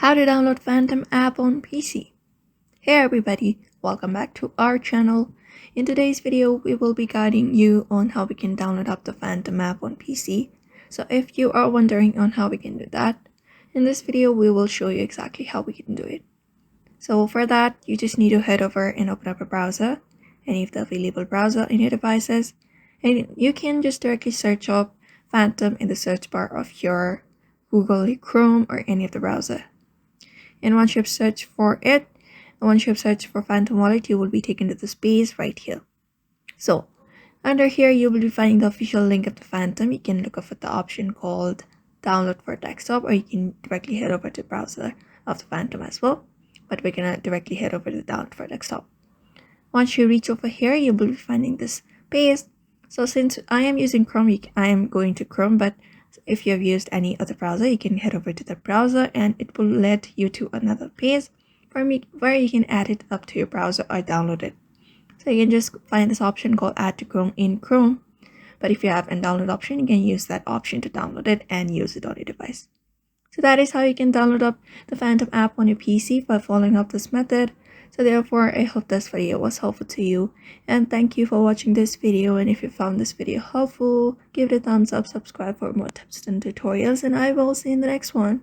How to download Phantom app on PC. Hey everybody, welcome back to our channel. In today's video, we will be guiding you on how we can download up the Phantom app on PC. So if you are wondering on how we can do that, in this video we will show you exactly how we can do it. So for that, you just need to head over and open up a browser, any of the available browser in your devices, and you can just directly search up Phantom in the search bar of your Google Chrome or any of the browser. And once you have searched for it, once you have searched for Phantom Wallet, you will be taken to this page right here. So under here, you will be finding the official link of the Phantom. You can look up for the option called download for desktop, or you can directly head over to the browser of the Phantom as well. But we're gonna directly head over to the download for desktop. Once you reach over here, you will be finding this page. So since I am using Chrome, I am going to Chrome, but if you have used any other browser, you can head over to the browser and it will lead you to another page where you can add it up to your browser or download it. So you can just find this option called add to Chrome in Chrome. But if you have a download option, you can use that option to download it and use it on your device. So that is how you can download up the Phantom app on your PC by following up this method. So therefore, I hope this video was helpful to you, and thank you for watching this video. And if you found this video helpful, give it a thumbs up, subscribe for more tips and tutorials, and I will see you in the next one.